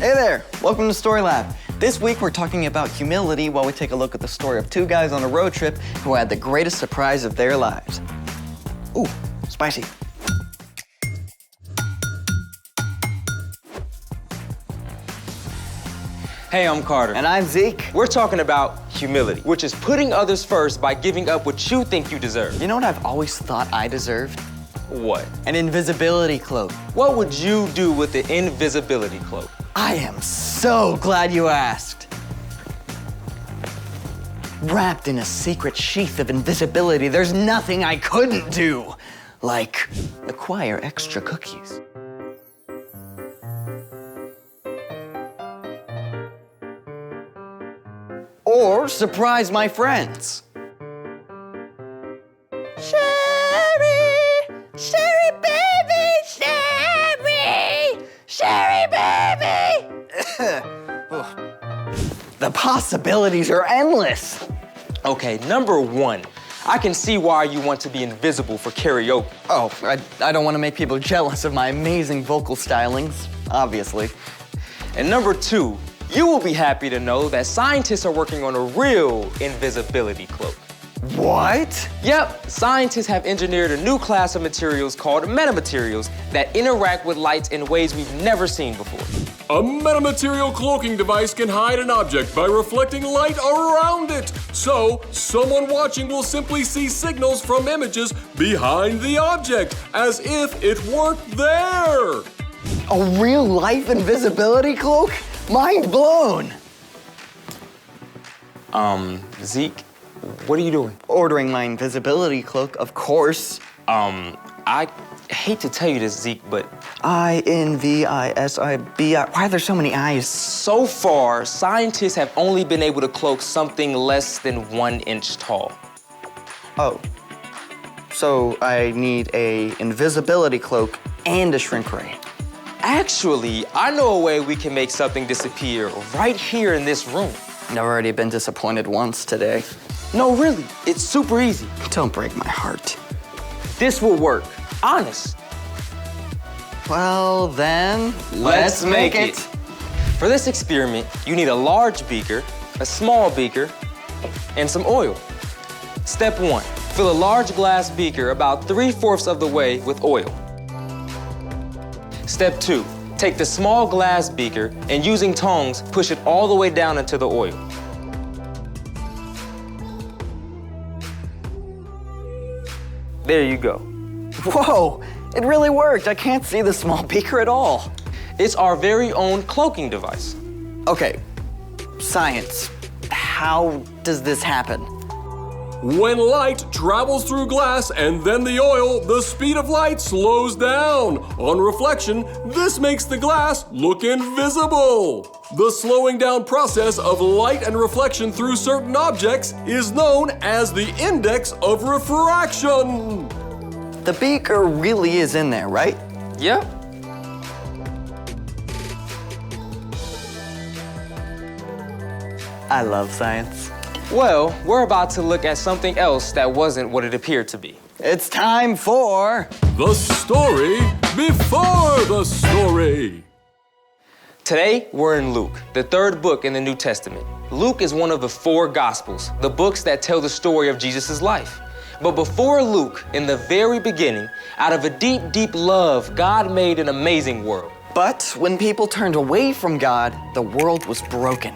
Hey there, welcome to Story Lab. This week we're talking about humility while we take a look at the story of two guys on a road trip who had the greatest surprise of their lives. Ooh, spicy. Hey, I'm Carter. And I'm Zeke. We're talking about humility, which is putting others first by giving up what you think you deserve. You know what I've always thought I deserved? What? An invisibility cloak. What would you do with the invisibility cloak? I am so glad you asked. Wrapped in a secret sheath of invisibility, there's nothing I couldn't do. Like acquire extra cookies. Or surprise my friends. Sherry, Sherry baby, Sherry, Sherry baby. The possibilities are endless. Okay, number one, I can see why you want to be invisible for karaoke. Oh, I don't want to make people jealous of my amazing vocal stylings, obviously. And number two, you will be happy to know that scientists are working on a real invisibility cloak. What? Yep, scientists have engineered a new class of materials called metamaterials that interact with light in ways we've never seen before. A metamaterial cloaking device can hide an object by reflecting light around it. So, someone watching will simply see signals from images behind the object, as if it weren't there. A real-life invisibility cloak? Mind blown. Zeke, what are you doing? Ordering my invisibility cloak, of course. I hate to tell you this, Zeke, but I-N-V-I-S-I-B-I. Why are there so many I's? so far, scientists have only been able to cloak something less than 1 inch tall. Oh. So I need a invisibility cloak and a shrink ray. Actually, I know a way we can make something disappear right here in this room. I've already been disappointed once today. No, really, it's super easy. Don't break my heart. This will work, honest. Well, then, let's make it. For this experiment, you need a large beaker, a small beaker, and some oil. Step 1, fill a large glass beaker about 3/4 of the way with oil. Step 2, take the small glass beaker and using tongs, push it all the way down into the oil. There you go. Whoa, it really worked. I can't see the small beaker at all. It's our very own cloaking device. Okay, science. How does this happen? When light travels through glass and then the oil, the speed of light slows down. On reflection, this makes the glass look invisible. The slowing down process of light and reflection through certain objects is known as the index of refraction. The beaker really is in there, right? Yep. I love science. Well, we're about to look at something else that wasn't what it appeared to be. It's time for... The story before the story. Today, we're in Luke, the 3rd book in the New Testament. Luke is one of the 4 Gospels, the books that tell the story of Jesus' life. But before Luke, in the very beginning, out of a deep, deep love, God made an amazing world. But when people turned away from God, the world was broken.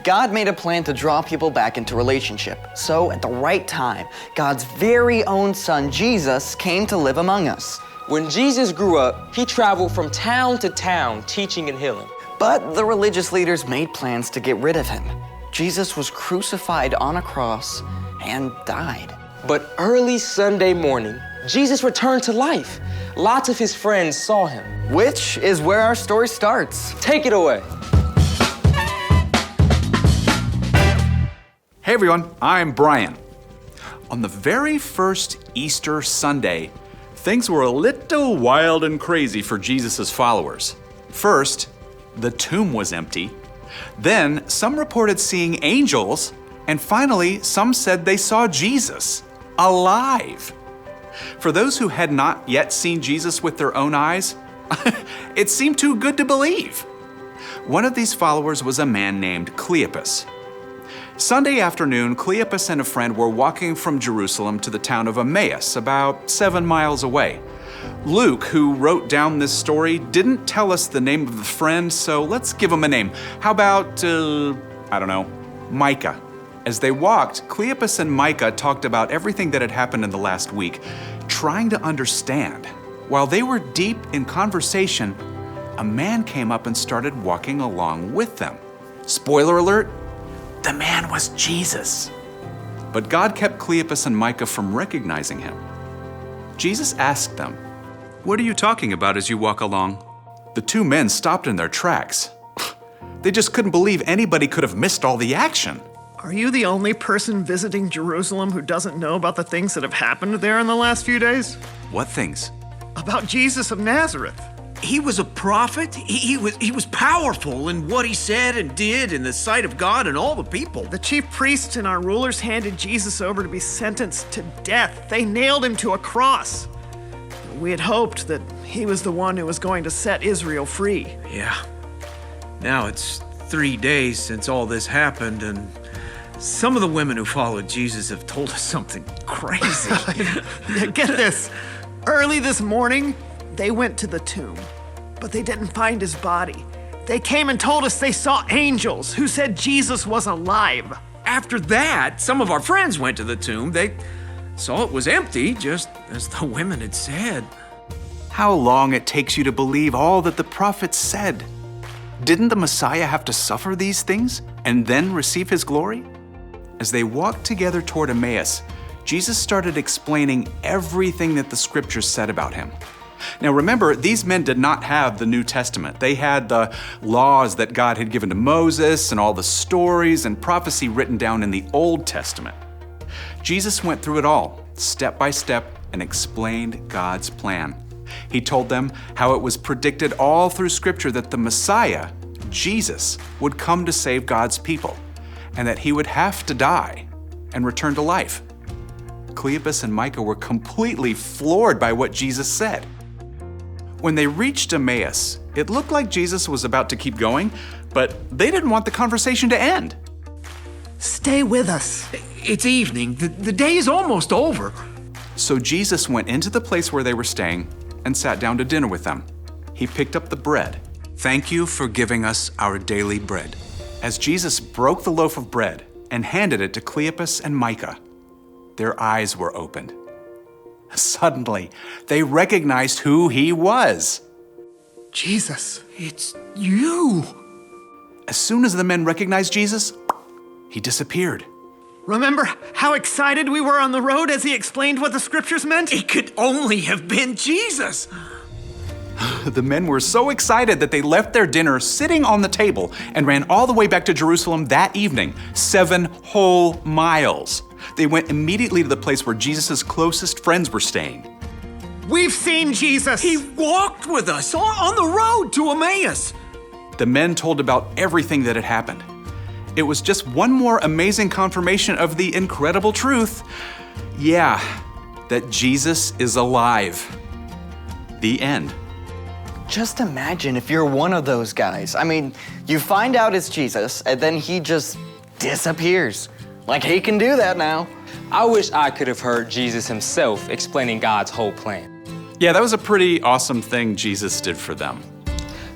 God made a plan to draw people back into relationship. So at the right time, God's very own son, Jesus, came to live among us. When Jesus grew up, he traveled from town to town, teaching and healing. But the religious leaders made plans to get rid of him. Jesus was crucified on a cross and died. But early Sunday morning, Jesus returned to life. Lots of his friends saw him. Which is where our story starts. Take it away. Hey everyone, I'm Brian. On the very first Easter Sunday, things were a little wild and crazy for Jesus' followers. First, the tomb was empty. Then, some reported seeing angels. And finally, some said they saw Jesus, alive. For those who had not yet seen Jesus with their own eyes, it seemed too good to believe. One of these followers was a man named Cleopas. Sunday afternoon, Cleopas and a friend were walking from Jerusalem to the town of Emmaus, about 7 miles away. Luke, who wrote down this story, didn't tell us the name of the friend, so let's give him a name. How about, Micah. As they walked, Cleopas and Micah talked about everything that had happened in the last week, trying to understand. While they were deep in conversation, a man came up and started walking along with them. Spoiler alert, the man was Jesus. But God kept Cleopas and Micah from recognizing him. Jesus asked them, "What are you talking about as you walk along?" The two men stopped in their tracks. They just couldn't believe anybody could have missed all the action. Are you the only person visiting Jerusalem who doesn't know about the things that have happened there in the last few days? What things? About Jesus of Nazareth. He was a prophet. He was powerful in what he said and did in the sight of God and all the people. The chief priests and our rulers handed Jesus over to be sentenced to death. They nailed him to a cross. We had hoped that he was the one who was going to set Israel free. Yeah. Now it's 3 days since all this happened, and some of the women who followed Jesus have told us something crazy. Get this. Early this morning, they went to the tomb, but they didn't find his body. They came and told us they saw angels who said Jesus was alive. After that, some of our friends went to the tomb. They saw it was empty, just as the women had said. How long it takes you to believe all that the prophets said. Didn't the Messiah have to suffer these things and then receive his glory? As they walked together toward Emmaus, Jesus started explaining everything that the scriptures said about him. Now remember, these men did not have the New Testament. They had the laws that God had given to Moses and all the stories and prophecy written down in the Old Testament. Jesus went through it all, step by step, and explained God's plan. He told them how it was predicted all through Scripture that the Messiah, Jesus, would come to save God's people, and that he would have to die and return to life. Cleopas and Micah were completely floored by what Jesus said. When they reached Emmaus, it looked like Jesus was about to keep going, but they didn't want the conversation to end. Stay with us. It's evening. The day is almost over. So Jesus went into the place where they were staying and sat down to dinner with them. He picked up the bread. Thank you for giving us our daily bread. As Jesus broke the loaf of bread and handed it to Cleopas and Micah, their eyes were opened. Suddenly, they recognized who he was. Jesus. It's you. As soon as the men recognized Jesus, he disappeared. Remember how excited we were on the road as he explained what the scriptures meant? It could only have been Jesus. The men were so excited that they left their dinner sitting on the table and ran all the way back to Jerusalem that evening, 7 whole miles. They went immediately to the place where Jesus' closest friends were staying. We've seen Jesus. He walked with us on the road to Emmaus. The men told about everything that had happened. It was just one more amazing confirmation of the incredible truth. Yeah, that Jesus is alive. The end. Just imagine if you're one of those guys. I mean, you find out it's Jesus, and then he just disappears. Like he can do that now. I wish I could have heard Jesus himself explaining God's whole plan. Yeah, that was a pretty awesome thing Jesus did for them.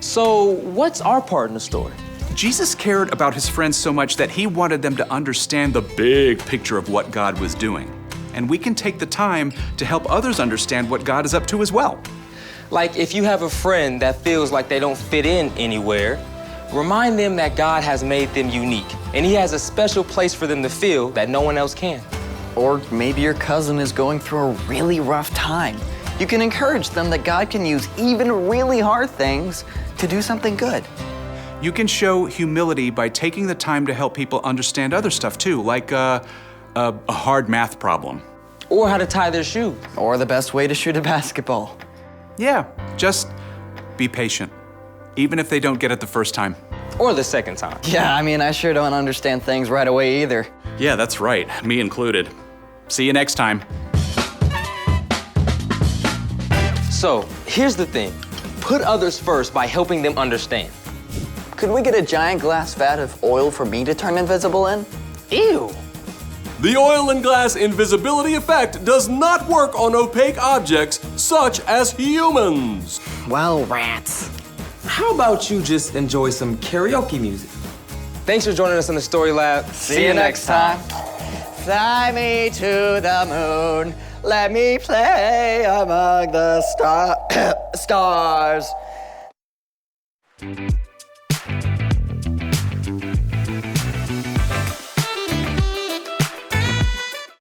So, what's our part in the story? Jesus cared about his friends so much that he wanted them to understand the big picture of what God was doing. And we can take the time to help others understand what God is up to as well. Like if you have a friend that feels like they don't fit in anywhere, remind them that God has made them unique, and he has a special place for them to feel that no one else can. Or maybe your cousin is going through a really rough time. You can encourage them that God can use even really hard things to do something good. You can show humility by taking the time to help people understand other stuff too, like a hard math problem. Or how to tie their shoe. Or the best way to shoot a basketball. Yeah, just be patient, even if they don't get it the first time. Or the second time. Yeah, I mean, I sure don't understand things right away either. Yeah, that's right, me included. See you next time. So, here's the thing. Put others first by helping them understand. Could we get a giant glass vat of oil for me to turn invisible in? Ew. The oil and glass invisibility effect does not work on opaque objects such as humans. Well, rats. How about you just enjoy some karaoke music? Thanks for joining us on the Story Lab. See you next time. Fly me to the moon. Let me play among the stars.